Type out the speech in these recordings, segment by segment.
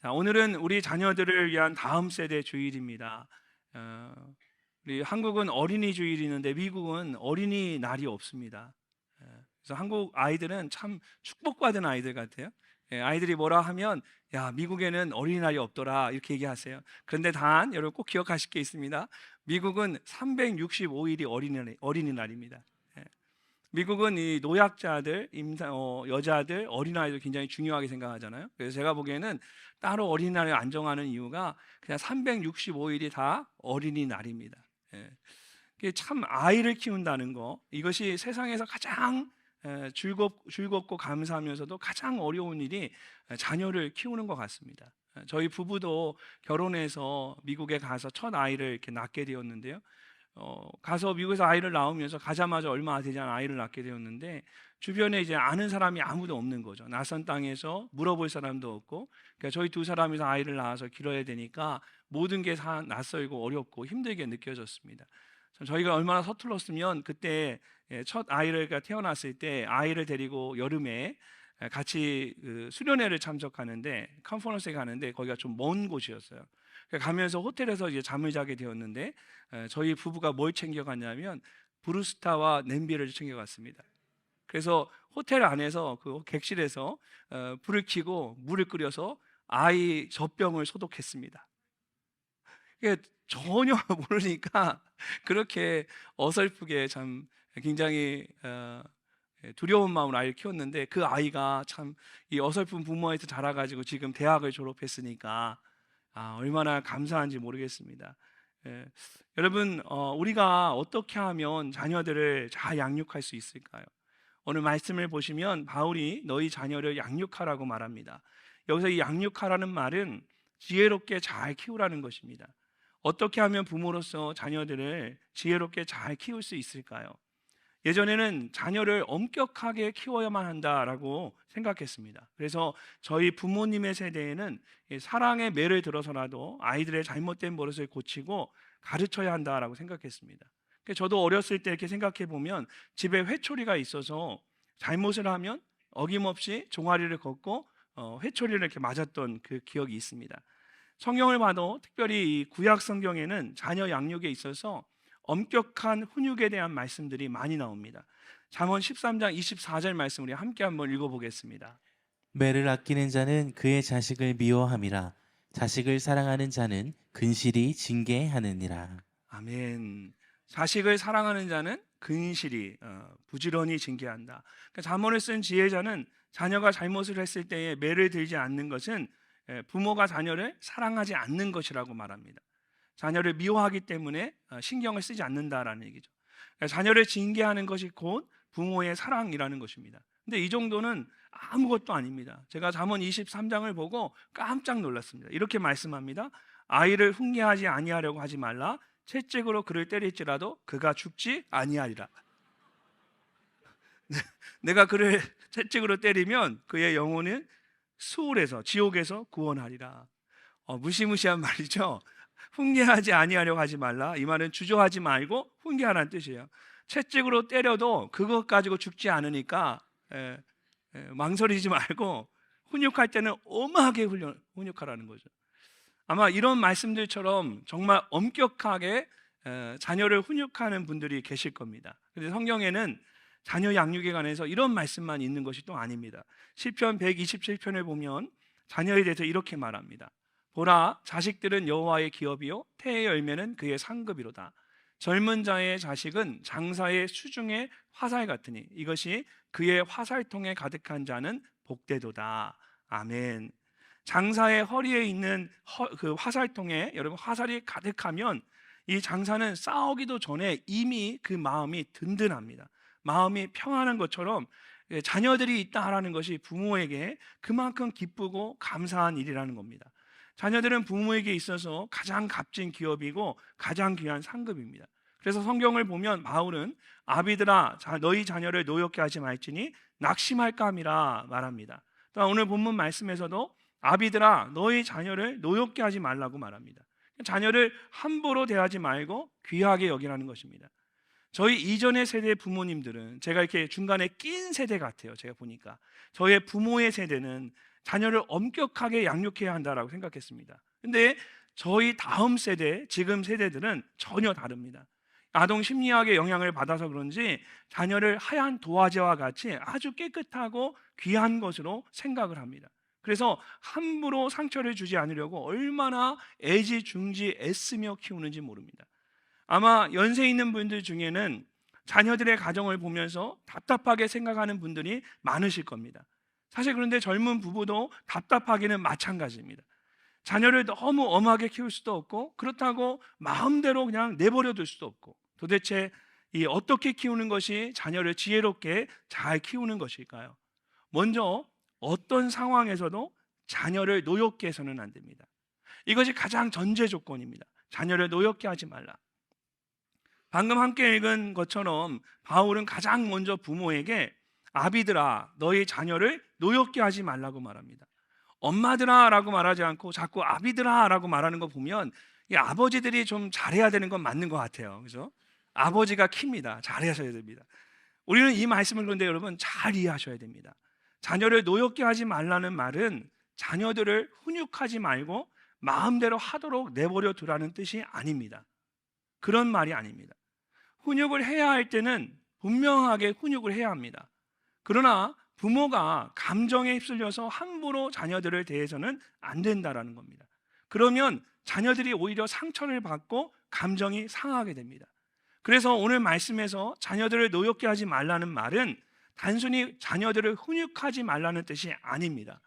자, 오늘은 우리 자녀들을 위한 다음 세대 주일입니다. 우리 한국은 어린이 주일이 있는데 미국은 어린이날이 없습니다. 그래서 한국 아이들은 참 축복받은 아이들 같아요. 아이들이 뭐라 하면 야, 미국에는 어린이날이 없더라 이렇게 얘기하세요. 그런데 단 여러분 꼭 기억하실 게 있습니다. 미국은 365일이 어린이날입니다. 예. 미국은 이 노약자들, 여자들, 어린아이들 굉장히 중요하게 생각하잖아요. 그래서 제가 보기에는 따로 어린이날을 안정하는 이유가 그냥 365일이 다 어린이날입니다. 예. 이게 참 아이를 키운다는 거, 이것이 세상에서 가장 즐겁고 감사하면서도 가장 어려운 일이 자녀를 키우는 것 같습니다. 저희 부부도 결혼해서 미국에 가서 첫 아이를 이렇게 낳게 되었는데요. 가서 미국에서 아이를 낳으면서 가자마자 얼마 되지 않은 아이를 낳게 되었는데 주변에 이제 아는 사람이 아무도 없는 거죠. 낯선 땅에서 물어볼 사람도 없고, 그러니까 저희 두 사람이서 아이를 낳아서 길러야 되니까 모든 게 다 낯설고 어렵고 힘들게 느껴졌습니다. 저희가 얼마나 서툴렀으면 그때 첫 아이가 태어났을 때 아이를 데리고 여름에 같이 그 수련회를 참석하는데 컨퍼런스에 가는데 거기가 좀 먼 곳이었어요. 가면서 호텔에서 이제 잠을 자게 되었는데 저희 부부가 뭘 챙겨갔냐면 브루스타와 냄비를 챙겨갔습니다. 그래서 호텔 안에서 그 객실에서 불을 켜고 물을 끓여서 아이 젖병을 소독했습니다. 이게 전혀 모르니까 그렇게 어설프게 참 굉장히 두려운 마음으로 아이를 키웠는데 그 아이가 참 이 어설픈 부모에서 자라가지고 지금 대학을 졸업했으니까 얼마나 감사한지 모르겠습니다. 예. 여러분, 우리가 어떻게 하면 자녀들을 잘 양육할 수 있을까요? 오늘 말씀을 보시면 바울이 너희 자녀를 양육하라고 말합니다. 여기서 이 양육하라는 말은 지혜롭게 잘 키우라는 것입니다. 어떻게 하면 부모로서 자녀들을 지혜롭게 잘 키울 수 있을까요? 예전에는 자녀를 엄격하게 키워야만 한다라고 생각했습니다. 그래서 저희 부모님의 세대에는 사랑의 매를 들어서라도 아이들의 잘못된 버릇을 고치고 가르쳐야 한다라고 생각했습니다. 저도 어렸을 때 이렇게 생각해 보면 집에 회초리가 있어서 잘못을 하면 어김없이 종아리를 걷고 회초리를 이렇게 맞았던 그 기억이 있습니다. 성경을 봐도 특별히 이 구약 성경에는 자녀 양육에 있어서 엄격한 훈육에 대한 말씀들이 많이 나옵니다. 잠언 13장 24절 말씀 우리 함께 한번 읽어보겠습니다. 매를 아끼는 자는 그의 자식을 미워함이라. 자식을 사랑하는 자는 근실이 징계하느니라. 아멘. 자식을 사랑하는 자는 근실이 부지런히 징계한다. 그러니까 잠언을 쓴 지혜자는 자녀가 잘못을 했을 때에 매를 들지 않는 것은 부모가 자녀를 사랑하지 않는 것이라고 말합니다. 자녀를 미워하기 때문에 신경을 쓰지 않는다라는 얘기죠. 그러니까 자녀를 징계하는 것이 곧 부모의 사랑이라는 것입니다. 근데 이 정도는 아무것도 아닙니다. 제가 잠언 23장을 보고 깜짝 놀랐습니다. 이렇게 말씀합니다. 아이를 훈계하지 아니하려고 하지 말라. 채찍으로 그를 때릴지라도 그가 죽지 아니하리라. 내가 그를 채찍으로 때리면 그의 영혼은 수울에서 지옥에서 구원하리라. 무시무시한 말이죠. 훈계하지 아니하려고 하지 말라. 이 말은 주저하지 말고 훈계하라는 뜻이에요. 채찍으로 때려도 그것 가지고 죽지 않으니까 망설이지 말고 훈육할 때는 엄하게 훈육하라는 거죠. 아마 이런 말씀들처럼 정말 엄격하게 자녀를 훈육하는 분들이 계실 겁니다. 그런데 성경에는 자녀 양육에 관해서 이런 말씀만 있는 것이 또 아닙니다. 시편 127편을 보면 자녀에 대해서 이렇게 말합니다. 보라, 자식들은 여호와의 기업이요 태의 열매는 그의 상급이로다. 젊은 자의 자식은 장사의 수중의 화살 같으니 이것이 그의 화살통에 가득한 자는 복되도다. 아멘. 장사의 허리에 있는 그 화살통에 여러분 화살이 가득하면 이 장사는 싸우기도 전에 이미 그 마음이 든든합니다. 마음이 평안한 것처럼 자녀들이 있다라는 것이 부모에게 그만큼 기쁘고 감사한 일이라는 겁니다. 자녀들은 부모에게 있어서 가장 값진 기업이고 가장 귀한 상급입니다. 그래서 성경을 보면 바울은 아비들아 너희 자녀를 노엽게 하지 말지니 낙심할까 함이라 말합니다. 또 오늘 본문 말씀에서도 아비들아 너희 자녀를 노엽게 하지 말라고 말합니다. 자녀를 함부로 대하지 말고 귀하게 여기라는 것입니다. 저희 이전의 세대 부모님들은 제가 이렇게 중간에 낀 세대 같아요. 제가 보니까 저의 부모의 세대는 자녀를 엄격하게 양육해야 한다라고 생각했습니다. 근데 저희 다음 세대, 지금 세대들은 전혀 다릅니다. 아동 심리학의 영향을 받아서 그런지 자녀를 하얀 도화지와 같이 아주 깨끗하고 귀한 것으로 생각을 합니다. 그래서 함부로 상처를 주지 않으려고 얼마나 애지중지 애쓰며 키우는지 모릅니다. 아마 연세 있는 분들 중에는 자녀들의 가정을 보면서 답답하게 생각하는 분들이 많으실 겁니다. 사실 그런데 젊은 부부도 답답하기는 마찬가지입니다. 자녀를 너무 엄하게 키울 수도 없고, 그렇다고 마음대로 그냥 내버려 둘 수도 없고, 도대체 이 어떻게 키우는 것이 자녀를 지혜롭게 잘 키우는 것일까요? 먼저 어떤 상황에서도 자녀를 노엽게 해서는 안 됩니다. 이것이 가장 전제 조건입니다. 자녀를 노엽게 하지 말라. 방금 함께 읽은 것처럼 바울은 가장 먼저 부모에게 아비들아 너희 자녀를 노엽게 하지 말라고 말합니다. 엄마들아 라고 말하지 않고 자꾸 아비들아 라고 말하는 거 보면 이 아버지들이 좀 잘해야 되는 건 맞는 것 같아요. 그죠? 아버지가 킵니다. 잘하셔야 됩니다. 우리는 이 말씀을 그런데 여러분 잘 이해하셔야 됩니다. 자녀를 노엽게 하지 말라는 말은 자녀들을 훈육하지 말고 마음대로 하도록 내버려 두라는 뜻이 아닙니다. 그런 말이 아닙니다. 훈육을 해야 할 때는 분명하게 훈육을 해야 합니다. 그러나 부모가 감정에 휩쓸려서 함부로 자녀들을 대해서는 안 된다라는 겁니다. 그러면 자녀들이 오히려 상처를 받고 감정이 상하게 됩니다. 그래서 오늘 말씀에서 자녀들을 노엽게 하지 말라는 말은 단순히 자녀들을 훈육하지 말라는 뜻이 아닙니다.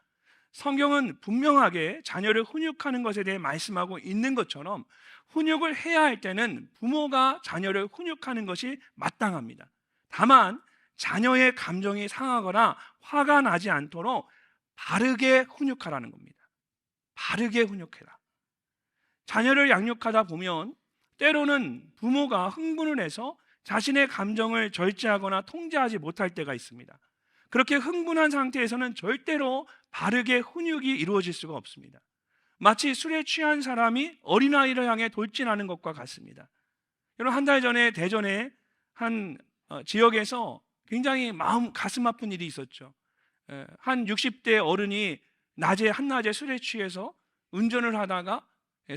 성경은 분명하게 자녀를 훈육하는 것에 대해 말씀하고 있는 것처럼 훈육을 해야 할 때는 부모가 자녀를 훈육하는 것이 마땅합니다. 다만 자녀의 감정이 상하거나 화가 나지 않도록 바르게 훈육하라는 겁니다. 바르게 훈육해라. 자녀를 양육하다 보면 때로는 부모가 흥분을 해서 자신의 감정을 절제하거나 통제하지 못할 때가 있습니다. 그렇게 흥분한 상태에서는 절대로 바르게 훈육이 이루어질 수가 없습니다. 마치 술에 취한 사람이 어린아이를 향해 돌진하는 것과 같습니다. 여러분, 한 달 전에 대전의 한 지역에서 굉장히 가슴 아픈 일이 있었죠. 한 60대 어른이 한낮에 술에 취해서 운전을 하다가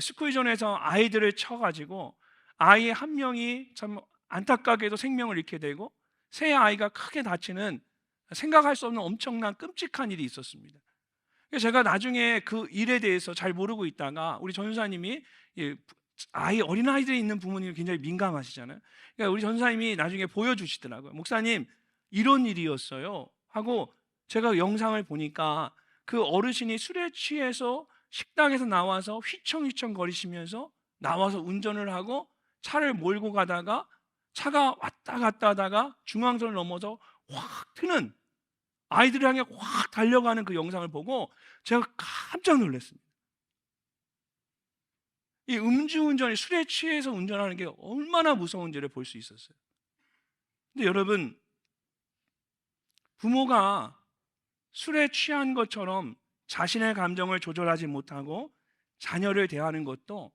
스쿨존에서 아이들을 쳐가지고 아이 한 명이 참 안타깝게도 생명을 잃게 되고 세 아이가 크게 다치는 생각할 수 없는 엄청난 끔찍한 일이 있었습니다. 제가 나중에 그 일에 대해서 잘 모르고 있다가 우리 전사님이 어린아이들이 있는 부모님이 굉장히 민감하시잖아요. 그러니까 우리 전사님이 나중에 보여주시더라고요. 목사님, 이런 일이었어요 하고 제가 영상을 보니까 그 어르신이 술에 취해서 식당에서 나와서 휘청휘청 거리시면서 나와서 운전을 하고 차를 몰고 가다가 차가 왔다 갔다 하다가 중앙선을 넘어서 확 트는, 아이들을 향해 확 달려가는 그 영상을 보고 제가 깜짝 놀랐습니다. 이 음주운전이, 술에 취해서 운전하는 게 얼마나 무서운지를 볼 수 있었어요. 근데 여러분, 부모가 술에 취한 것처럼 자신의 감정을 조절하지 못하고 자녀를 대하는 것도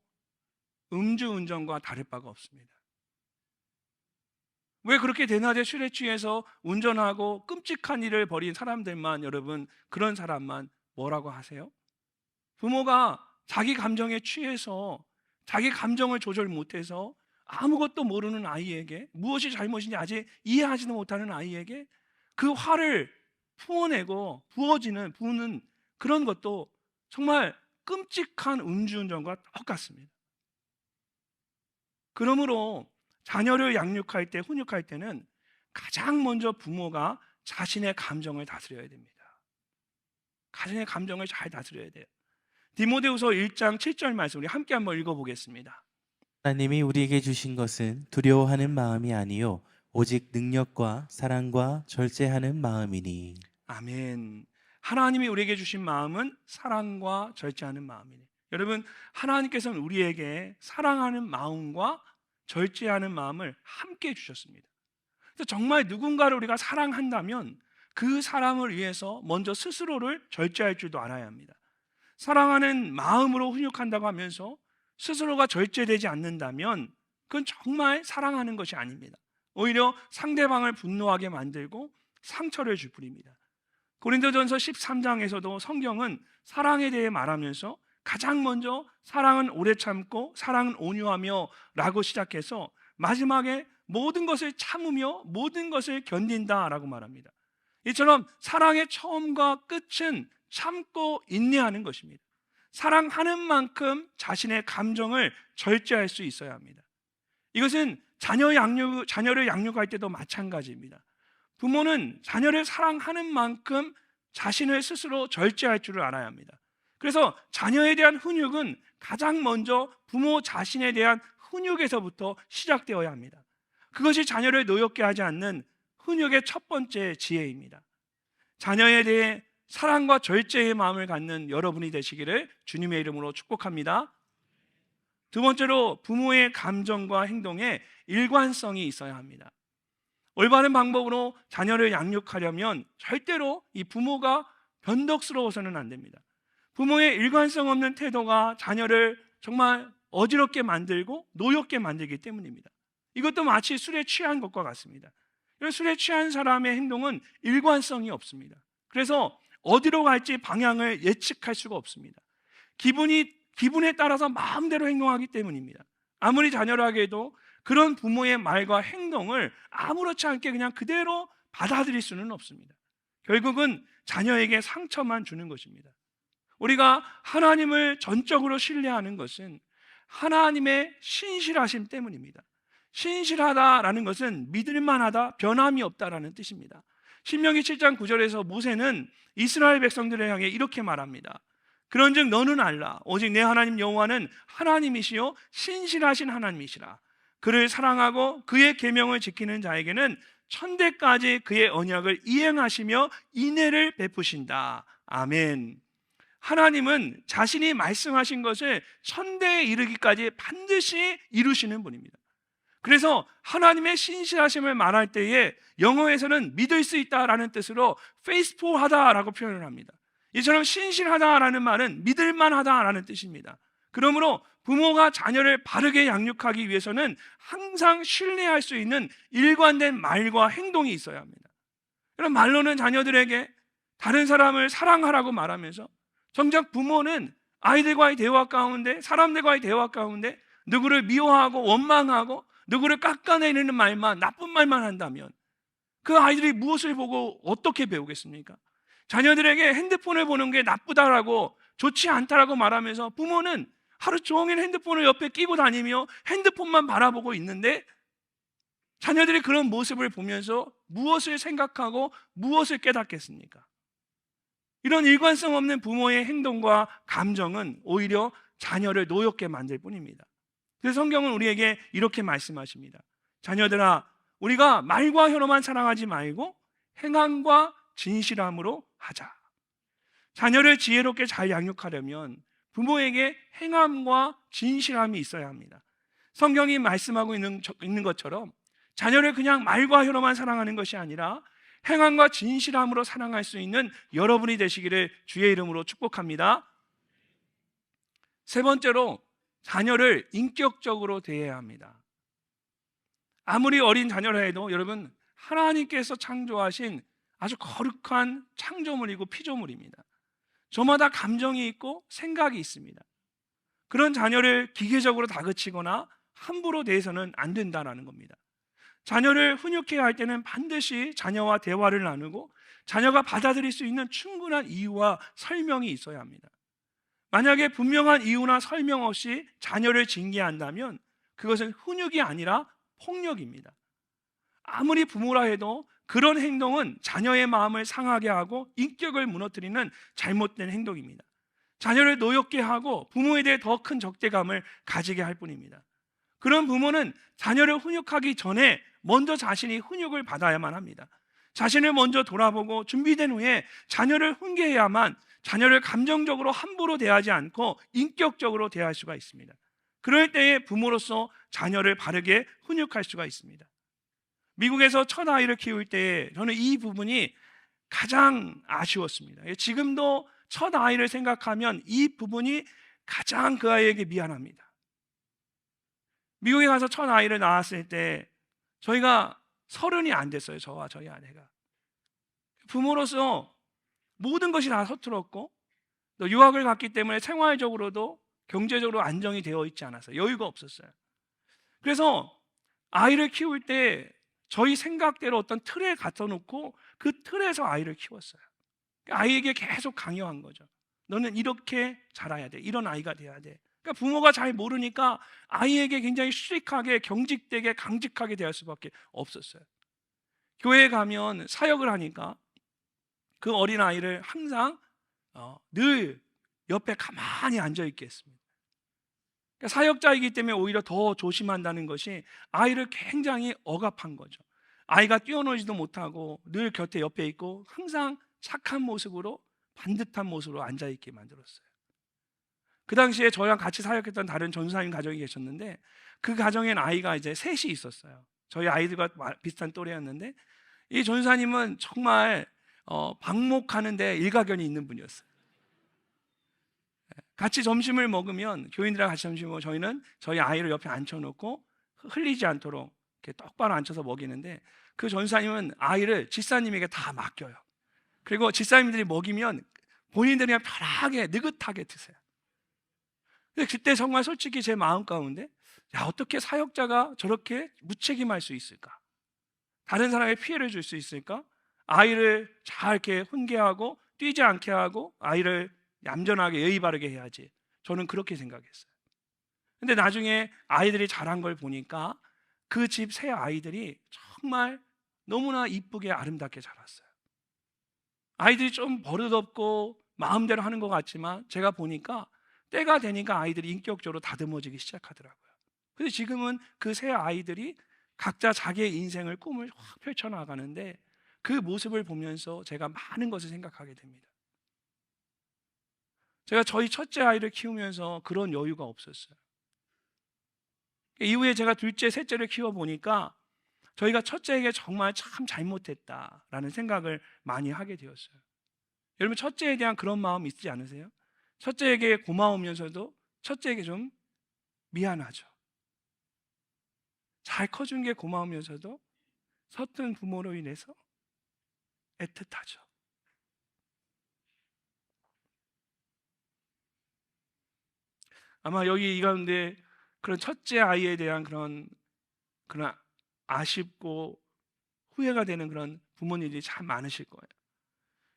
음주운전과 다를 바가 없습니다. 왜 그렇게 대낮에 술에 취해서 운전하고 끔찍한 일을 벌인 사람들만, 여러분, 그런 사람만 뭐라고 하세요? 부모가 자기 감정에 취해서 자기 감정을 조절 못해서 아무것도 모르는 아이에게, 무엇이 잘못인지 아직 이해하지도 못하는 아이에게 그 화를 부어내고 부는 그런 것도 정말 끔찍한 음주운전과 똑같습니다. 그러므로 자녀를 양육할 때, 훈육할 때는 가장 먼저 부모가 자신의 감정을 다스려야 됩니다. 자신의 감정을 잘 다스려야 돼요. 디모데후서 1장 7절 말씀 우리 함께 한번 읽어보겠습니다. 하나님이 우리에게 주신 것은 두려워하는 마음이 아니요 오직 능력과 사랑과 절제하는 마음이니. 아멘. 하나님이 우리에게 주신 마음은 사랑과 절제하는 마음이네. 여러분, 하나님께서는 우리에게 사랑하는 마음과 절제하는 마음을 함께 주셨습니다. 그래서 정말 누군가를 우리가 사랑한다면 그 사람을 위해서 먼저 스스로를 절제할 줄도 알아야 합니다. 사랑하는 마음으로 훈육한다고 하면서 스스로가 절제되지 않는다면 그건 정말 사랑하는 것이 아닙니다. 오히려 상대방을 분노하게 만들고 상처를 줄 뿐입니다. 고린도전서 13장에서도 성경은 사랑에 대해 말하면서 가장 먼저 사랑은 오래 참고 사랑은 온유하며 라고 시작해서 마지막에 모든 것을 참으며 모든 것을 견딘다 라고 말합니다. 이처럼 사랑의 처음과 끝은 참고 인내하는 것입니다. 사랑하는 만큼 자신의 감정을 절제할 수 있어야 합니다. 이것은 자녀를 양육할 때도 마찬가지입니다. 부모는 자녀를 사랑하는 만큼 자신을 스스로 절제할 줄을 알아야 합니다. 그래서 자녀에 대한 훈육은 가장 먼저 부모 자신에 대한 훈육에서부터 시작되어야 합니다. 그것이 자녀를 노엽게 하지 않는 훈육의 첫 번째 지혜입니다. 자녀에 대해 사랑과 절제의 마음을 갖는 여러분이 되시기를 주님의 이름으로 축복합니다. 두 번째로 부모의 감정과 행동에 일관성이 있어야 합니다. 올바른 방법으로 자녀를 양육하려면 절대로 이 부모가 변덕스러워서는 안 됩니다. 부모의 일관성 없는 태도가 자녀를 정말 어지럽게 만들고 노엽게 만들기 때문입니다. 이것도 마치 술에 취한 것과 같습니다. 이런 술에 취한 사람의 행동은 일관성이 없습니다. 그래서 어디로 갈지 방향을 예측할 수가 없습니다. 기분에 따라서 마음대로 행동하기 때문입니다. 아무리 자녀라고 해도 그런 부모의 말과 행동을 아무렇지 않게 그냥 그대로 받아들일 수는 없습니다. 결국은 자녀에게 상처만 주는 것입니다. 우리가 하나님을 전적으로 신뢰하는 것은 하나님의 신실하심 때문입니다. 신실하다라는 것은 믿을만하다, 변함이 없다라는 뜻입니다. 신명기 7장 9절에서 모세는 이스라엘 백성들을 향해 이렇게 말합니다. 그런즉 너는 알라 오직 내 하나님 여호와는 하나님이시요 신실하신 하나님이시라. 그를 사랑하고 그의 계명을 지키는 자에게는 천대까지 그의 언약을 이행하시며 인애를 베푸신다. 아멘. 하나님은 자신이 말씀하신 것을 천대에 이르기까지 반드시 이루시는 분입니다. 그래서 하나님의 신실하심을 말할 때에 영어에서는 믿을 수 있다라는 뜻으로 faithful하다라고 표현을 합니다. 이처럼 신실하다라는 말은 믿을만하다라는 뜻입니다. 그러므로 부모가 자녀를 바르게 양육하기 위해서는 항상 신뢰할 수 있는 일관된 말과 행동이 있어야 합니다. 그럼 말로는 자녀들에게 다른 사람을 사랑하라고 말하면서 정작 부모는 아이들과의 대화 가운데, 사람들과의 대화 가운데 누구를 미워하고 원망하고 누구를 깎아내리는 말만, 나쁜 말만 한다면 그 아이들이 무엇을 보고 어떻게 배우겠습니까? 자녀들에게 핸드폰을 보는 게 나쁘다라고, 좋지 않다라고 말하면서 부모는 하루 종일 핸드폰을 옆에 끼고 다니며 핸드폰만 바라보고 있는데 자녀들이 그런 모습을 보면서 무엇을 생각하고 무엇을 깨닫겠습니까? 이런 일관성 없는 부모의 행동과 감정은 오히려 자녀를 노엽게 만들 뿐입니다. 그래서 성경은 우리에게 이렇게 말씀하십니다. 자녀들아, 우리가 말과 혀로만 사랑하지 말고 행함과 진실함으로 하자. 자녀를 지혜롭게 잘 양육하려면 부모에게 행함과 진실함이 있어야 합니다. 성경이 말씀하고 있는 것처럼 자녀를 그냥 말과 혀로만 사랑하는 것이 아니라 행함과 진실함으로 사랑할 수 있는 여러분이 되시기를 주의 이름으로 축복합니다. 세 번째로 자녀를 인격적으로 대해야 합니다. 아무리 어린 자녀라 해도 여러분, 하나님께서 창조하신 아주 거룩한 창조물이고 피조물입니다. 저마다 감정이 있고 생각이 있습니다. 그런 자녀를 기계적으로 다그치거나 함부로 대해서는 안 된다는 겁니다. 자녀를 훈육해야 할 때는 반드시 자녀와 대화를 나누고 자녀가 받아들일 수 있는 충분한 이유와 설명이 있어야 합니다. 만약에 분명한 이유나 설명 없이 자녀를 징계한다면 그것은 훈육이 아니라 폭력입니다. 아무리 부모라 해도 그런 행동은 자녀의 마음을 상하게 하고 인격을 무너뜨리는 잘못된 행동입니다. 자녀를 노엽게 하고 부모에 대해 더 큰 적대감을 가지게 할 뿐입니다. 그런 부모는 자녀를 훈육하기 전에 먼저 자신이 훈육을 받아야만 합니다. 자신을 먼저 돌아보고 준비된 후에 자녀를 훈계해야만 자녀를 감정적으로 함부로 대하지 않고 인격적으로 대할 수가 있습니다. 그럴 때에 부모로서 자녀를 바르게 훈육할 수가 있습니다. 미국에서 첫 아이를 키울 때 저는 이 부분이 가장 아쉬웠습니다. 지금도 첫 아이를 생각하면 이 부분이 가장 그 아이에게 미안합니다. 미국에 가서 첫 아이를 낳았을 때 저희가 30이 안 됐어요. 저와 저희 아내가. 부모로서 모든 것이 다 서툴었고 또 유학을 갔기 때문에 생활적으로도 경제적으로 안정이 되어 있지 않았어요. 여유가 없었어요. 그래서 아이를 키울 때 저희 생각대로 어떤 틀에 갖다 놓고 그 틀에서 아이를 키웠어요. 아이에게 계속 강요한 거죠. 너는 이렇게 자라야 돼. 이런 아이가 돼야 돼. 그러니까 부모가 잘 모르니까 아이에게 굉장히 수직하게 경직되게 강직하게 대할 수밖에 없었어요. 교회에 가면 사역을 하니까 그 어린 아이를 항상 늘 옆에 가만히 앉아 있게 했습니다. 그러니까 사역자이기 때문에 오히려 더 조심한다는 것이 아이를 굉장히 억압한 거죠. 아이가 뛰어놀지도 못하고 늘 곁에 옆에 있고 항상 착한 모습으로 반듯한 모습으로 앉아 있게 만들었어요. 그 당시에 저랑 같이 사역했던 다른 전사님 가정이 계셨는데 그 가정엔 아이가 이제 셋이 있었어요. 저희 아이들과 비슷한 또래였는데 이 전사님은 정말 방목하는데 일가견이 있는 분이었어요. 같이 점심을 먹으면 교인들이랑 같이 점심을 먹으면 저희는 저희 아이를 옆에 앉혀놓고 흘리지 않도록 이렇게 똑바로 앉혀서 먹이는데 그 전사님은 아이를 집사님에게 다 맡겨요. 그리고 집사님들이 먹이면 본인들이 그냥 편하게 느긋하게 드세요. 근데 그때 정말 솔직히 제 마음 가운데 야, 어떻게 사역자가 저렇게 무책임할 수 있을까? 다른 사람에게 피해를 줄 수 있을까? 아이를 잘 이렇게 훈계하고 뛰지 않게 하고 아이를 얌전하게 예의 바르게 해야지. 저는 그렇게 생각했어요. 근데 나중에 아이들이 자란 걸 보니까 그 집 새 아이들이 정말 너무나 이쁘게 아름답게 자랐어요. 아이들이 좀 버릇없고 마음대로 하는 것 같지만 제가 보니까 때가 되니까 아이들이 인격적으로 다듬어지기 시작하더라고요. 근데 지금은 그 새 아이들이 각자 자기의 인생을 꿈을 확 펼쳐나가는데 그 모습을 보면서 제가 많은 것을 생각하게 됩니다. 제가 저희 첫째 아이를 키우면서 그런 여유가 없었어요. 이후에 제가 둘째, 셋째를 키워보니까 저희가 첫째에게 정말 참 잘못했다라는 생각을 많이 하게 되었어요. 여러분 첫째에 대한 그런 마음 있지 않으세요? 첫째에게 고마우면서도 첫째에게 좀 미안하죠. 잘 커준 게 고마우면서도 서툰 부모로 인해서 애틋하죠. 아마 여기 이 가운데 그런 첫째 아이에 대한 그런 아쉽고 후회가 되는 그런 부모님들이 참 많으실 거예요.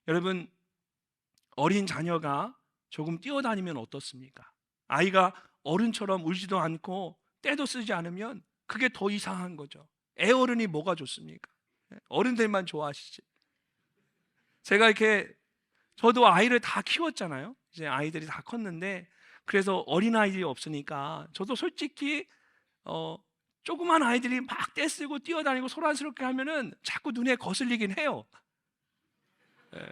여러분 어린 자녀가 조금 뛰어다니면 어떻습니까? 아이가 어른처럼 울지도 않고 떼도 쓰지 않으면 그게 더 이상한 거죠. 애 어른이 뭐가 좋습니까? 어른들만 좋아하시지. 제가 이렇게 저도 아이를 다 키웠잖아요. 이제 아이들이 다 컸는데 그래서 어린 아이들이 없으니까 저도 솔직히 어, 조그만 아이들이 막 떼쓰고 뛰어다니고 소란스럽게 하면은 자꾸 눈에 거슬리긴 해요. 예.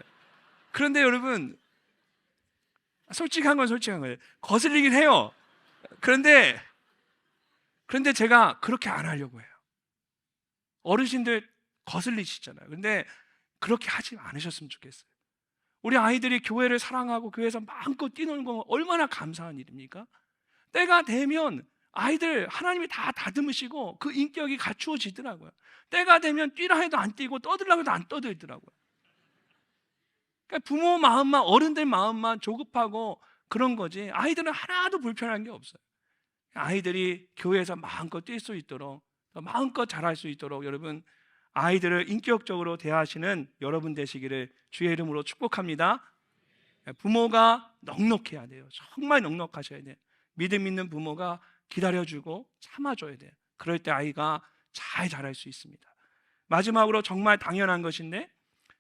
그런데 여러분 솔직한 건 솔직한 거예요. 거슬리긴 해요. 그런데 제가 그렇게 안 하려고 해요. 어르신들 거슬리시잖아요. 근데 그렇게 하지 않으셨으면 좋겠어요. 우리 아이들이 교회를 사랑하고 교회에서 마음껏 뛰노는 건 얼마나 감사한 일입니까? 때가 되면 아이들 하나님이 다 다듬으시고 그 인격이 갖추어지더라고요. 때가 되면 뛰라 해도 안 뛰고 떠들라고 해도 안 떠들더라고요. 그러니까 부모 마음만 어른들 마음만 조급하고 그런 거지 아이들은 하나도 불편한 게 없어요. 아이들이 교회에서 마음껏 뛸 수 있도록 마음껏 자랄 수 있도록 여러분 아이들을 인격적으로 대하시는 여러분 되시기를 주의 이름으로 축복합니다. 부모가 넉넉해야 돼요. 정말 넉넉하셔야 돼요. 믿음 있는 부모가 기다려주고 참아줘야 돼요. 그럴 때 아이가 잘 자랄 수 있습니다. 마지막으로 정말 당연한 것인데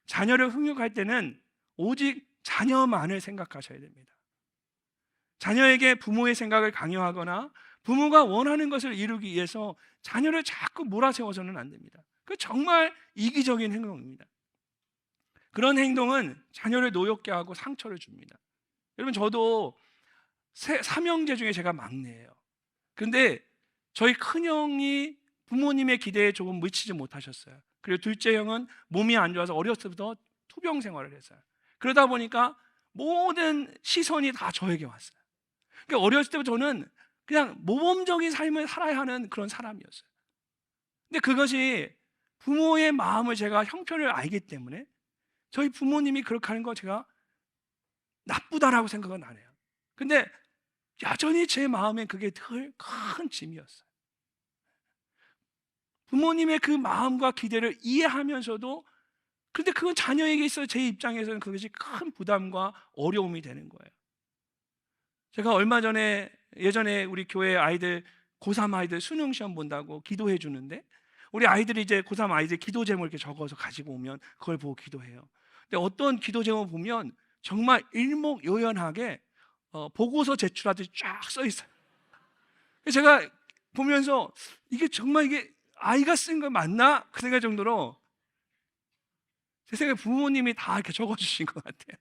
자녀를 훈육할 때는 오직 자녀만을 생각하셔야 됩니다. 자녀에게 부모의 생각을 강요하거나 부모가 원하는 것을 이루기 위해서 자녀를 자꾸 몰아세워서는 안 됩니다. 그 정말 이기적인 행동입니다. 그런 행동은 자녀를 노엽게 하고 상처를 줍니다. 여러분 저도 삼형제 중에 제가 막내예요. 그런데 저희 큰형이 부모님의 기대에 조금 미치지 못하셨어요. 그리고 둘째 형은 몸이 안 좋아서 어렸을 때부터 투병 생활을 했어요. 그러다 보니까 모든 시선이 다 저에게 왔어요. 그러니까 어렸을 때부터 저는 그냥 모범적인 삶을 살아야 하는 그런 사람이었어요. 근데 그것이 부모의 마음을 제가 형편을 알기 때문에 저희 부모님이 그렇게 하는 거 제가 나쁘다라고 생각은 안 해요. 근데 여전히 제 마음에 그게 늘 큰 짐이었어요. 부모님의 그 마음과 기대를 이해하면서도, 근데 그건 자녀에게 있어 제 입장에서는 그것이 큰 부담과 어려움이 되는 거예요. 제가 얼마 전에, 예전에 우리 교회 아이들 고3 아이들 수능 시험 본다고 기도해 주는데, 우리 아이들이 이제 고3 아이들 기도 제목을 이렇게 적어서 가지고 오면 그걸 보고 기도해요. 근데 어떤 기도 제목 보면 정말 일목요연하게 보고서 제출하듯이 쫙 써 있어요. 그래서 제가 보면서 이게 정말 이게 아이가 쓴 거 맞나? 그 생각 정도로, 제 생각에 부모님이 다 이렇게 적어주신 것 같아요.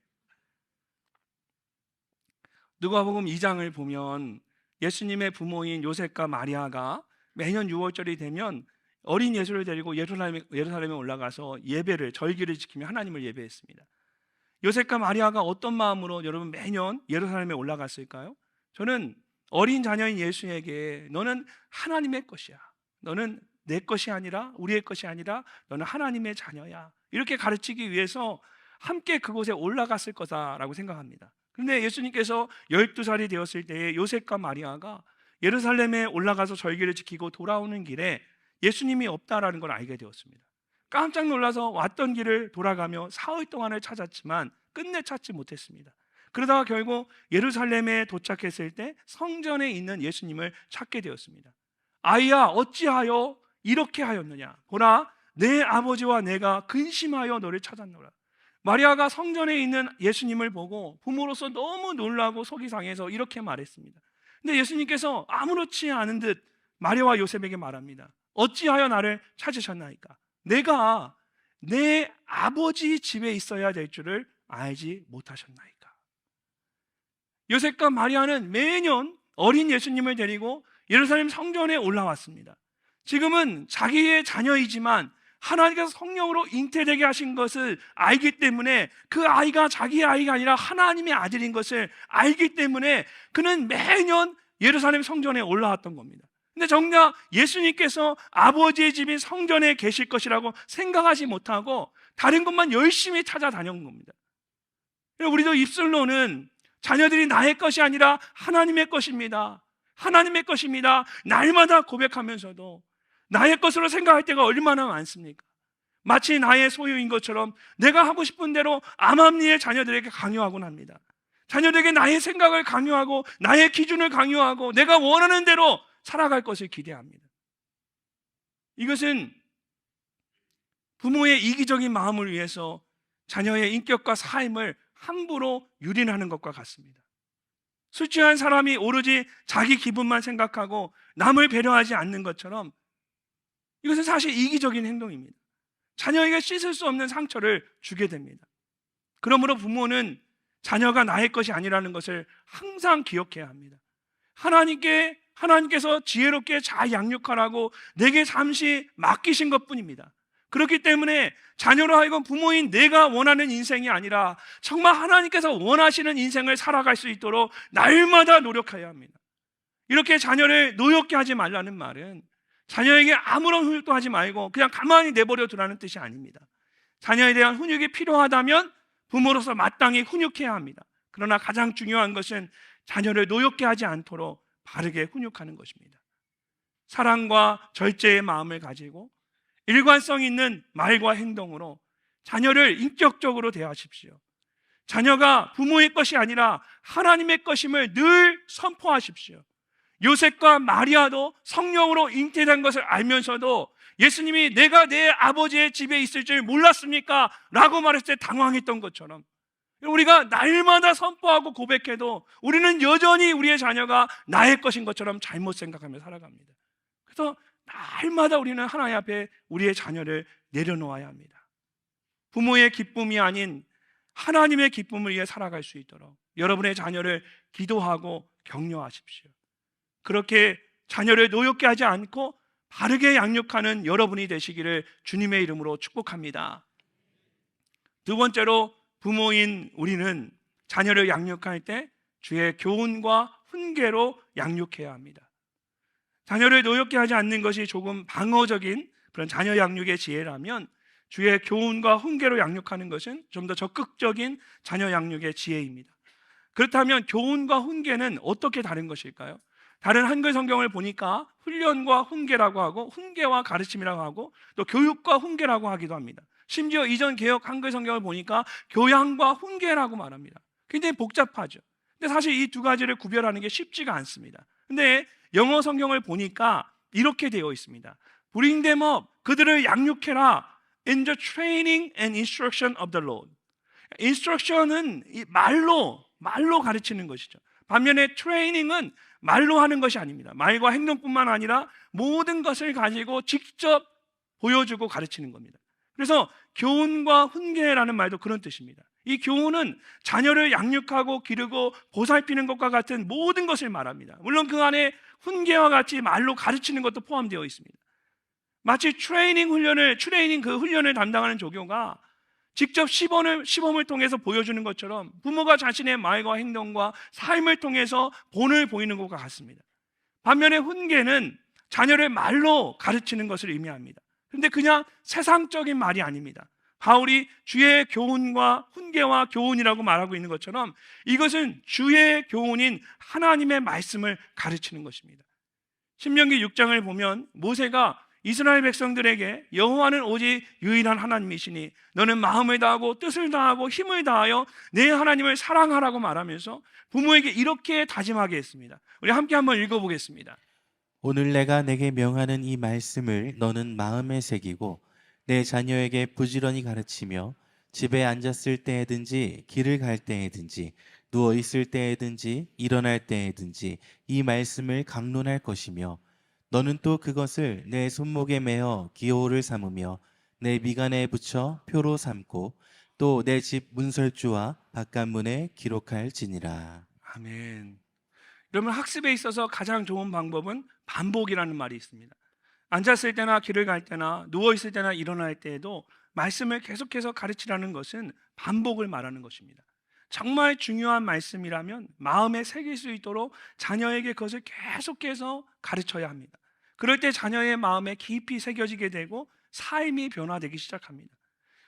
누가복음 2장을 보면 예수님의 부모인 요셉과 마리아가 매년 6월절이 되면 어린 예수를 데리고 예루살렘에 올라가서 예배를, 절기를 지키며 하나님을 예배했습니다. 요셉과 마리아가 어떤 마음으로 여러분 매년 예루살렘에 올라갔을까요? 저는 어린 자녀인 예수에게 너는 하나님의 것이야, 너는 내 것이 아니라, 우리의 것이 아니라 너는 하나님의 자녀야, 이렇게 가르치기 위해서 함께 그곳에 올라갔을 거다라고 생각합니다. 그런데 예수님께서 12살이 되었을 때에 요셉과 마리아가 예루살렘에 올라가서 절기를 지키고 돌아오는 길에 예수님이 없다라는 걸 알게 되었습니다. 깜짝 놀라서 왔던 길을 돌아가며 사흘 동안을 찾았지만 끝내 찾지 못했습니다. 그러다가 결국 예루살렘에 도착했을 때 성전에 있는 예수님을 찾게 되었습니다. 아이야, 어찌하여 이렇게 하였느냐? 보라, 내 아버지와 내가 근심하여 너를 찾았노라. 마리아가 성전에 있는 예수님을 보고 부모로서 너무 놀라고 속이 상해서 이렇게 말했습니다. 근데 예수님께서 아무렇지 않은 듯 마리아와 요셉에게 말합니다. 어찌하여 나를 찾으셨나이까? 내가 내 아버지 집에 있어야 될 줄을 알지 못하셨나이까? 요셉과 마리아는 매년 어린 예수님을 데리고 예루살렘 성전에 올라왔습니다. 지금은 자기의 자녀이지만 하나님께서 성령으로 잉태되게 하신 것을 알기 때문에, 그 아이가 자기의 아이가 아니라 하나님의 아들인 것을 알기 때문에 그는 매년 예루살렘 성전에 올라왔던 겁니다. 근데 정작 예수님께서 아버지의 집인 성전에 계실 것이라고 생각하지 못하고 다른 곳만 열심히 찾아다녔던 겁니다. 우리도 입술로는 자녀들이 나의 것이 아니라 하나님의 것입니다, 하나님의 것입니다, 날마다 고백하면서도 나의 것으로 생각할 때가 얼마나 많습니까? 마치 나의 소유인 것처럼 내가 하고 싶은 대로 암암리의 자녀들에게 강요하곤 합니다. 자녀들에게 나의 생각을 강요하고 나의 기준을 강요하고 내가 원하는 대로 살아갈 것을 기대합니다. 이것은 부모의 이기적인 마음을 위해서 자녀의 인격과 삶을 함부로 유린하는 것과 같습니다. 술 취한 사람이 오로지 자기 기분만 생각하고 남을 배려하지 않는 것처럼 이것은 사실 이기적인 행동입니다. 자녀에게 씻을 수 없는 상처를 주게 됩니다. 그러므로 부모는 자녀가 나의 것이 아니라는 것을 항상 기억해야 합니다. 하나님께서 지혜롭게 잘 양육하라고 내게 잠시 맡기신 것뿐입니다. 그렇기 때문에 자녀로 하여금 부모인 내가 원하는 인생이 아니라 정말 하나님께서 원하시는 인생을 살아갈 수 있도록 날마다 노력해야 합니다. 이렇게 자녀를 노엽게 하지 말라는 말은 자녀에게 아무런 훈육도 하지 말고 그냥 가만히 내버려 두라는 뜻이 아닙니다. 자녀에 대한 훈육이 필요하다면 부모로서 마땅히 훈육해야 합니다. 그러나 가장 중요한 것은 자녀를 노엽게 하지 않도록 바르게 훈육하는 것입니다. 사랑과 절제의 마음을 가지고 일관성 있는 말과 행동으로 자녀를 인격적으로 대하십시오. 자녀가 부모의 것이 아니라 하나님의 것임을 늘 선포하십시오. 요셉과 마리아도 성령으로 잉태된 것을 알면서도 예수님이 내가 내 아버지의 집에 있을 줄 몰랐습니까? 라고 말했을 때 당황했던 것처럼 우리가 날마다 선포하고 고백해도 우리는 여전히 우리의 자녀가 나의 것인 것처럼 잘못 생각하며 살아갑니다. 그래서 날마다 우리는 하나님 앞에 우리의 자녀를 내려놓아야 합니다. 부모의 기쁨이 아닌 하나님의 기쁨을 위해 살아갈 수 있도록 여러분의 자녀를 기도하고 격려하십시오. 그렇게 자녀를 노엽게 하지 않고 바르게 양육하는 여러분이 되시기를 주님의 이름으로 축복합니다. 두 번째로, 부모인 우리는 자녀를 양육할 때 주의 교훈과 훈계로 양육해야 합니다. 자녀를 노엽게 하지 않는 것이 조금 방어적인 그런 자녀 양육의 지혜라면 주의 교훈과 훈계로 양육하는 것은 좀 더 적극적인 자녀 양육의 지혜입니다. 그렇다면 교훈과 훈계는 어떻게 다른 것일까요? 다른 한글 성경을 보니까 훈련과 훈계라고 하고 훈계와 가르침이라고 하고 또 교육과 훈계라고 하기도 합니다. 심지어 이전 개역 한글 성경을 보니까 교양과 훈계라고 말합니다. 굉장히 복잡하죠. 근데 사실 이 두 가지를 구별하는 게 쉽지가 않습니다. 근데 영어 성경을 보니까 이렇게 되어 있습니다. Bring them up, 그들을 양육해라. In the training and instruction of the Lord. 인스트럭션은 말로 가르치는 것이죠. 반면에 트레이닝은 말로 하는 것이 아닙니다. 말과 행동뿐만 아니라 모든 것을 가지고 직접 보여주고 가르치는 겁니다. 그래서 교훈과 훈계라는 말도 그런 뜻입니다. 이 교훈은 자녀를 양육하고 기르고 보살피는 것과 같은 모든 것을 말합니다. 물론 그 안에 훈계와 같이 말로 가르치는 것도 포함되어 있습니다. 마치 트레이닝 그 훈련을 담당하는 조교가 직접 시범을 통해서 보여주는 것처럼 부모가 자신의 말과 행동과 삶을 통해서 본을 보이는 것과 같습니다. 반면에 훈계는 자녀를 말로 가르치는 것을 의미합니다. 그런데 그냥 세상적인 말이 아닙니다. 바울이 주의 교훈과 훈계와 교훈이라고 말하고 있는 것처럼 이것은 주의 교훈인 하나님의 말씀을 가르치는 것입니다. 신명기 6장을 보면 모세가 이스라엘 백성들에게 여호와는 오직 유일한 하나님이시니 너는 마음을 다하고 뜻을 다하고 힘을 다하여 내 하나님을 사랑하라고 말하면서 부모에게 이렇게 다짐하게 했습니다. 우리 함께 한번 읽어보겠습니다. 오늘 내가 내게 명하는 이 말씀을 너는 마음에 새기고 내 자녀에게 부지런히 가르치며 집에 앉았을 때에든지 길을 갈 때에든지 누워 있을 때에든지 일어날 때에든지 이 말씀을 강론할 것이며 너는 또 그것을 내 손목에 매어 기호를 삼으며 내 미간에 붙여 표로 삼고 또 내 집 문설주와 바깥문에 기록할지니라. 아멘. 여러분, 학습에 있어서 가장 좋은 방법은 반복이라는 말이 있습니다. 앉았을 때나 길을 갈 때나 누워 있을 때나 일어날 때에도 말씀을 계속해서 가르치라는 것은 반복을 말하는 것입니다. 정말 중요한 말씀이라면 마음에 새길 수 있도록 자녀에게 그것을 계속해서 가르쳐야 합니다. 그럴 때 자녀의 마음에 깊이 새겨지게 되고 삶이 변화되기 시작합니다.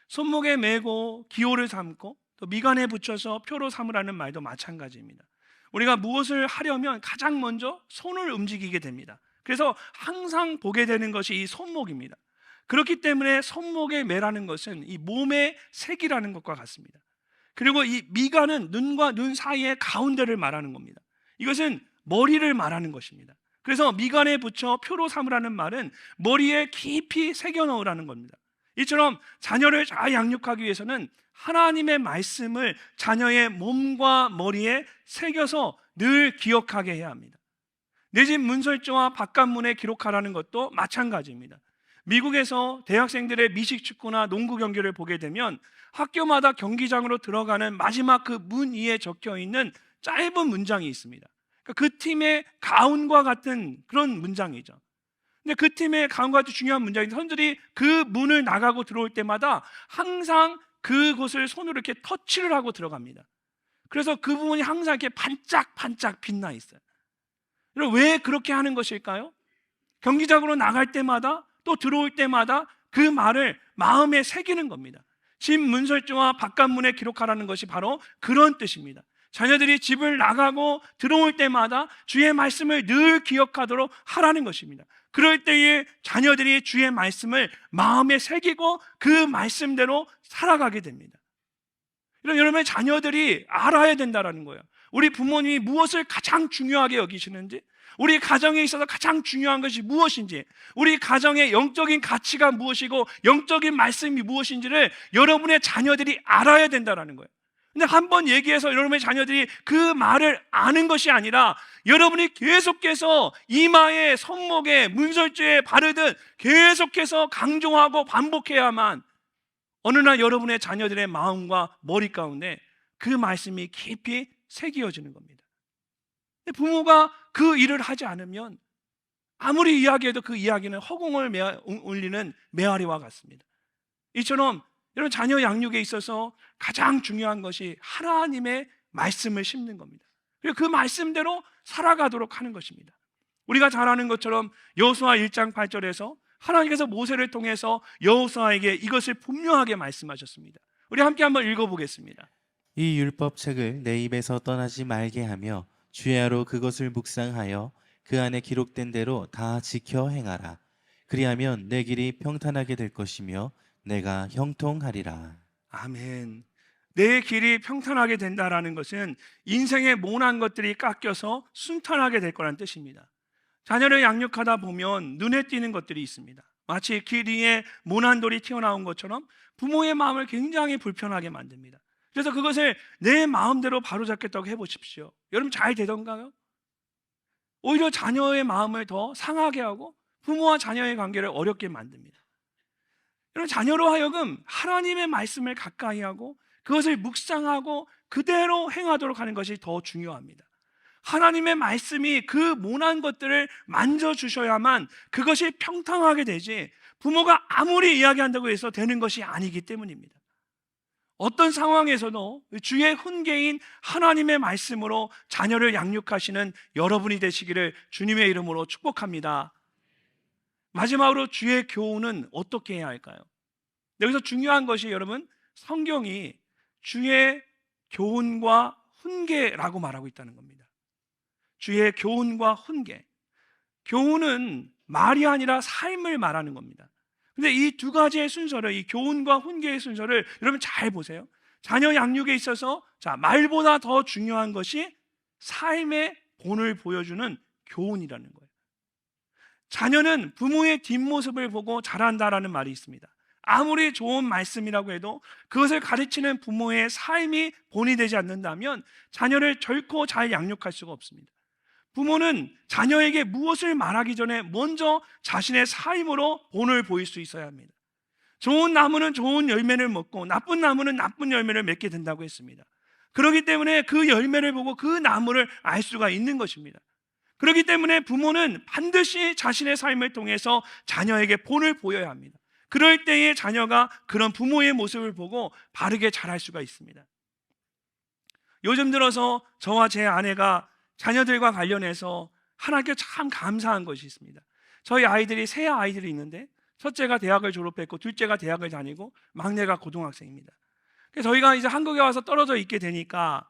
손목에 메고 기호를 삼고 또 미간에 붙여서 표로 삼으라는 말도 마찬가지입니다. 우리가 무엇을 하려면 가장 먼저 손을 움직이게 됩니다. 그래서 항상 보게 되는 것이 이 손목입니다. 그렇기 때문에 손목에 매라는 것은 이 몸의 색이라는 것과 같습니다. 그리고 이 미간은 눈과 눈 사이의 가운데를 말하는 겁니다. 이것은 머리를 말하는 것입니다. 그래서 미간에 붙여 표로 삼으라는 말은 머리에 깊이 새겨 넣으라는 겁니다. 이처럼 자녀를 잘 양육하기 위해서는 하나님의 말씀을 자녀의 몸과 머리에 새겨서 늘 기억하게 해야 합니다. 내 집 문설주와 바깥문에 기록하라는 것도 마찬가지입니다. 미국에서 대학생들의 미식축구나 농구 경기를 보게 되면 학교마다 경기장으로 들어가는 마지막 그 문 위에 적혀 있는 짧은 문장이 있습니다. 그 팀의 가운과 같은 그런 문장이죠. 근데 그 팀의 가운과 같은 중요한 문장인데 선수들이 그 문을 나가고 들어올 때마다 항상 그곳을 손으로 이렇게 터치를 하고 들어갑니다. 그래서 그 부분이 항상 이렇게 반짝반짝 빛나 있어요. 왜 그렇게 하는 것일까요? 경기장으로 나갈 때마다 또 들어올 때마다 그 말을 마음에 새기는 겁니다. 집 문설주와 바깥문에 기록하라는 것이 바로 그런 뜻입니다. 자녀들이 집을 나가고 들어올 때마다 주의 말씀을 늘 기억하도록 하라는 것입니다. 그럴 때에 자녀들이 주의 말씀을 마음에 새기고 그 말씀대로 살아가게 됩니다. 여러분의 자녀들이 알아야 된다는 거예요. 우리 부모님이 무엇을 가장 중요하게 여기시는지, 우리 가정에 있어서 가장 중요한 것이 무엇인지, 우리 가정의 영적인 가치가 무엇이고 영적인 말씀이 무엇인지를 여러분의 자녀들이 알아야 된다는 거예요. 근데 한번 얘기해서 여러분의 자녀들이 그 말을 아는 것이 아니라 여러분이 계속해서 이마에 손목에 문설주에 바르듯 계속해서 강조하고 반복해야만 어느 날 여러분의 자녀들의 마음과 머리 가운데 그 말씀이 깊이 새겨지는 겁니다. 부모가 그 일을 하지 않으면 아무리 이야기해도 그 이야기는 허공을 울리는 메아리와 같습니다. 이처럼 여러분 자녀 양육에 있어서 가장 중요한 것이 하나님의 말씀을 심는 겁니다. 그리고 그 말씀대로 살아가도록 하는 것입니다. 우리가 잘 아는 것처럼 여호수아 1장 8절에서 하나님께서 모세를 통해서 여호수아에게 이것을 분명하게 말씀하셨습니다. 우리 함께 한번 읽어보겠습니다. 이 율법책을 내 입에서 떠나지 말게 하며 주야로 그것을 묵상하여 그 안에 기록된 대로 다 지켜 행하라. 그리하면 내 길이 평탄하게 될 것이며 내가 형통하리라. 아멘. 내 길이 평탄하게 된다라는 것은 인생의 모난 것들이 깎여서 순탄하게 될 거란 뜻입니다. 자녀를 양육하다 보면 눈에 띄는 것들이 있습니다. 마치 길 위에 모난 돌이 튀어나온 것처럼 부모의 마음을 굉장히 불편하게 만듭니다. 그래서 그것을 내 마음대로 바로잡겠다고 해보십시오. 여러분 잘 되던가요? 오히려 자녀의 마음을 더 상하게 하고 부모와 자녀의 관계를 어렵게 만듭니다. 여러분 자녀로 하여금 하나님의 말씀을 가까이 하고 그것을 묵상하고 그대로 행하도록 하는 것이 더 중요합니다. 하나님의 말씀이 그 모난 것들을 만져주셔야만 그것이 평탄하게 되지 부모가 아무리 이야기한다고 해서 되는 것이 아니기 때문입니다. 어떤 상황에서도 주의 훈계인 하나님의 말씀으로 자녀를 양육하시는 여러분이 되시기를 주님의 이름으로 축복합니다. 마지막으로 주의 교훈은 어떻게 해야 할까요? 여기서 중요한 것이 여러분 성경이 주의 교훈과 훈계라고 말하고 있다는 겁니다. 주의 교훈과 훈계. 교훈은 말이 아니라 삶을 말하는 겁니다. 근데 이 두 가지의 순서를, 이 교훈과 훈계의 순서를 여러분 잘 보세요. 자녀 양육에 있어서 말보다 더 중요한 것이 삶의 본을 보여주는 교훈이라는 거예요. 자녀는 부모의 뒷모습을 보고 자란다라는 말이 있습니다. 아무리 좋은 말씀이라고 해도 그것을 가르치는 부모의 삶이 본이 되지 않는다면 자녀를 결코 잘 양육할 수가 없습니다. 부모는 자녀에게 무엇을 말하기 전에 먼저 자신의 삶으로 본을 보일 수 있어야 합니다. 좋은 나무는 좋은 열매를 먹고 나쁜 나무는 나쁜 열매를 맺게 된다고 했습니다. 그렇기 때문에 그 열매를 보고 그 나무를 알 수가 있는 것입니다. 그렇기 때문에 부모는 반드시 자신의 삶을 통해서 자녀에게 본을 보여야 합니다. 그럴 때에 자녀가 그런 부모의 모습을 보고 바르게 자랄 수가 있습니다. 요즘 들어서 저와 제 아내가 자녀들과 관련해서 하나님께 참 감사한 것이 있습니다. 저희 아이들이 세 아이들이 있는데 첫째가 대학을 졸업했고 둘째가 대학을 다니고 막내가 고등학생입니다. 그래서 저희가 이제 한국에 와서 떨어져 있게 되니까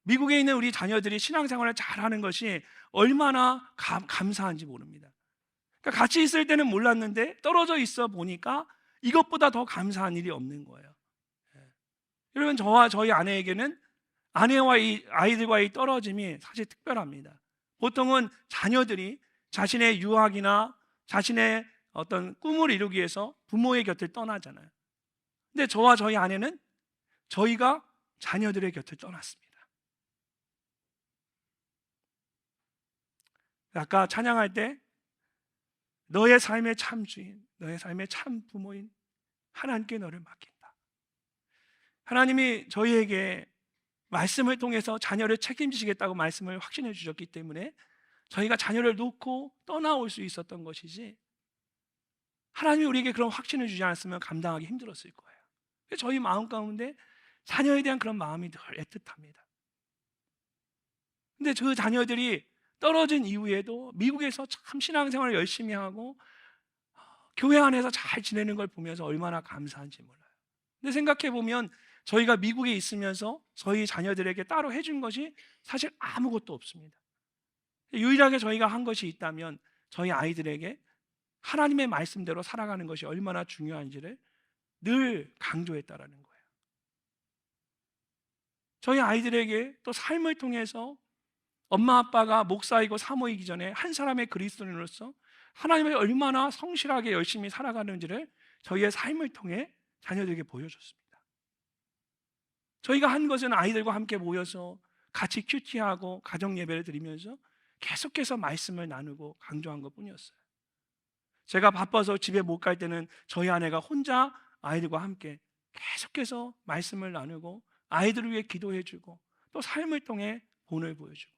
미국에 있는 우리 자녀들이 신앙생활을 잘하는 것이 얼마나 감사한지 모릅니다. 그러니까 같이 있을 때는 몰랐는데 떨어져 있어 보니까 이것보다 더 감사한 일이 없는 거예요. 여러분 저와 저희 아내에게는 아내와 이 아이들과의 떨어짐이 사실 특별합니다. 보통은 자녀들이 자신의 유학이나 자신의 어떤 꿈을 이루기 위해서 부모의 곁을 떠나잖아요. 근데 저와 저희 아내는 저희가 자녀들의 곁을 떠났습니다. 아까 찬양할 때 너의 삶의 참 주인, 너의 삶의 참 부모인 하나님께 너를 맡긴다. 하나님이 저희에게 말씀을 통해서 자녀를 책임지시겠다고 말씀을 확신해 주셨기 때문에 저희가 자녀를 놓고 떠나올 수 있었던 것이지 하나님이 우리에게 그런 확신을 주지 않았으면 감당하기 힘들었을 거예요. 저희 마음 가운데 자녀에 대한 그런 마음이 늘 애틋합니다. 근데 그 자녀들이 떨어진 이후에도 미국에서 참 신앙생활을 열심히 하고 교회 안에서 잘 지내는 걸 보면서 얼마나 감사한지 몰라요. 근데 생각해 보면 저희가 미국에 있으면서 저희 자녀들에게 따로 해준 것이 사실 아무것도 없습니다. 유일하게 저희가 한 것이 있다면 저희 아이들에게 하나님의 말씀대로 살아가는 것이 얼마나 중요한지를 늘 강조했다라는 거예요. 저희 아이들에게 또 삶을 통해서 엄마 아빠가 목사이고 사모이기 전에 한 사람의 그리스도인으로서 하나님을 얼마나 성실하게 열심히 살아가는지를 저희의 삶을 통해 자녀들에게 보여줬습니다. 저희가 한 것은 아이들과 함께 모여서 같이 큐티하고 가정 예배를 드리면서 계속해서 말씀을 나누고 강조한 것뿐이었어요. 제가 바빠서 집에 못 갈 때는 저희 아내가 혼자 아이들과 함께 계속해서 말씀을 나누고 아이들을 위해 기도해주고 또 삶을 통해 본을 보여주고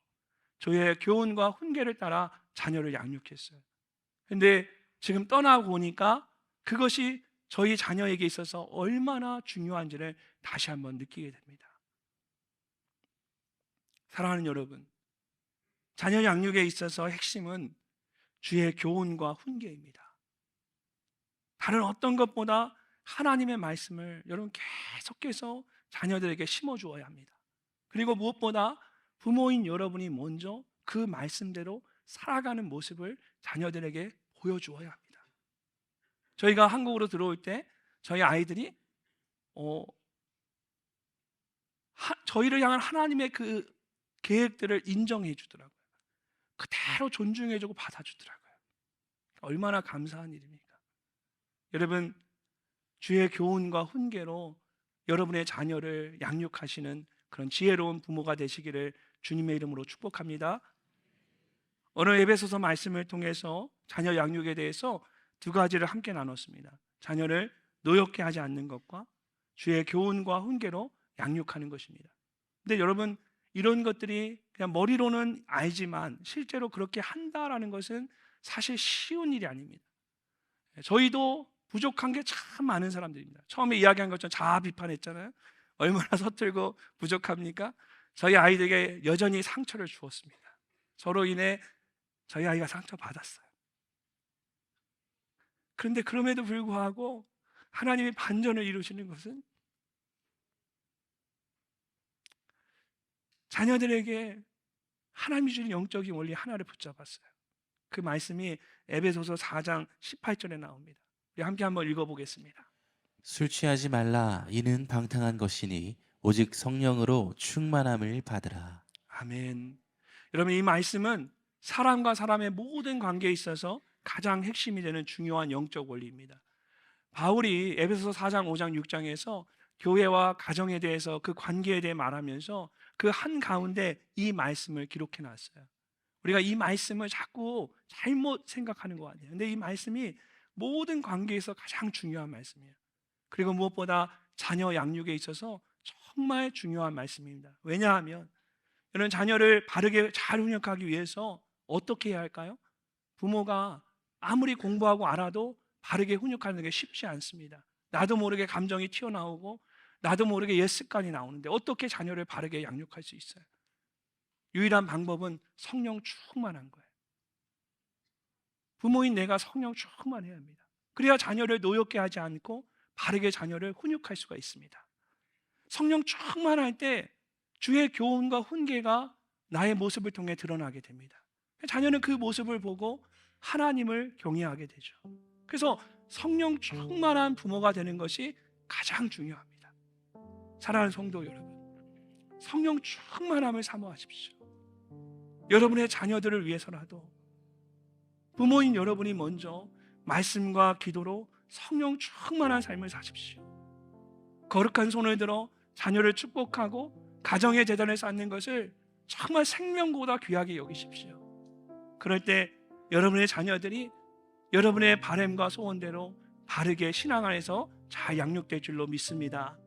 저희의 교훈과 훈계를 따라 자녀를 양육했어요. 근데 지금 떠나고 보니까 그것이 저희 자녀에게 있어서 얼마나 중요한지를 다시 한번 느끼게 됩니다. 사랑하는 여러분, 자녀 양육에 있어서 핵심은 주의 교훈과 훈계입니다. 다른 어떤 것보다 하나님의 말씀을 여러분 계속해서 자녀들에게 심어주어야 합니다. 그리고 무엇보다 부모인 여러분이 먼저 그 말씀대로 살아가는 모습을 자녀들에게 보여주어야 합니다. 저희가 한국으로 들어올 때 저희 아이들이 저희를 향한 하나님의 그 계획들을 인정해 주더라고요. 그대로 존중해 주고 받아주더라고요. 얼마나 감사한 일입니까? 여러분, 주의 교훈과 훈계로 여러분의 자녀를 양육하시는 그런 지혜로운 부모가 되시기를 주님의 이름으로 축복합니다. 오늘 에베소서 말씀을 통해서 자녀 양육에 대해서 두 가지를 함께 나눴습니다. 자녀를 노엽게 하지 않는 것과 주의 교훈과 훈계로 양육하는 것입니다. 근데 여러분, 이런 것들이 그냥 머리로는 알지만 실제로 그렇게 한다라는 것은 사실 쉬운 일이 아닙니다. 저희도 부족한 게 참 많은 사람들입니다. 처음에 이야기한 것처럼 자아 비판했잖아요. 얼마나 서툴고 부족합니까? 저희 아이들에게 여전히 상처를 주었습니다. 저로 인해 저희 아이가 상처받았어요. 그런데 그럼에도 불구하고 하나님이 반전을 이루시는 것은 자녀들에게 하나님이 주신 영적인 원리 하나를 붙잡았어요. 그 말씀이 에베소서 4장 18절에 나옵니다. 우리 함께 한번 읽어보겠습니다. 술 취하지 말라. 이는 방탕한 것이니 오직 성령으로 충만함을 받으라. 아멘. 여러분, 이 말씀은 사람과 사람의 모든 관계에 있어서 가장 핵심이 되는 중요한 영적 원리입니다. 바울이 에베소서 4장, 5장, 6장에서 교회와 가정에 대해서 그 관계에 대해 말하면서 그 한가운데 이 말씀을 기록해 놨어요. 우리가 이 말씀을 자꾸 잘못 생각하는 것 같아요. 근데 이 말씀이 모든 관계에서 가장 중요한 말씀이에요. 그리고 무엇보다 자녀 양육에 있어서 정말 중요한 말씀입니다. 왜냐하면 이런 자녀를 바르게 잘 훈육하기 위해서 어떻게 해야 할까요? 부모가 아무리 공부하고 알아도 바르게 훈육하는 게 쉽지 않습니다. 나도 모르게 감정이 튀어나오고 나도 모르게 옛 습관이 나오는데 어떻게 자녀를 바르게 양육할 수 있어요? 유일한 방법은 성령 충만한 거예요. 부모인 내가 성령 충만해야 합니다. 그래야 자녀를 노엽게 하지 않고 바르게 자녀를 훈육할 수가 있습니다. 성령 충만할 때 주의 교훈과 훈계가 나의 모습을 통해 드러나게 됩니다. 자녀는 그 모습을 보고 하나님을 경외하게 되죠. 그래서 성령 충만한 부모가 되는 것이 가장 중요합니다. 사랑하는 성도 여러분, 성령 충만함을 사모하십시오. 여러분의 자녀들을 위해서라도 부모인 여러분이 먼저 말씀과 기도로 성령 충만한 삶을 사십시오. 거룩한 손을 들어 자녀를 축복하고 가정의 재단을 쌓는 것을 정말 생명보다 귀하게 여기십시오. 그럴 때 여러분의 자녀들이 여러분의 바램과 소원대로 바르게 신앙 안에서 잘 양육될 줄로 믿습니다.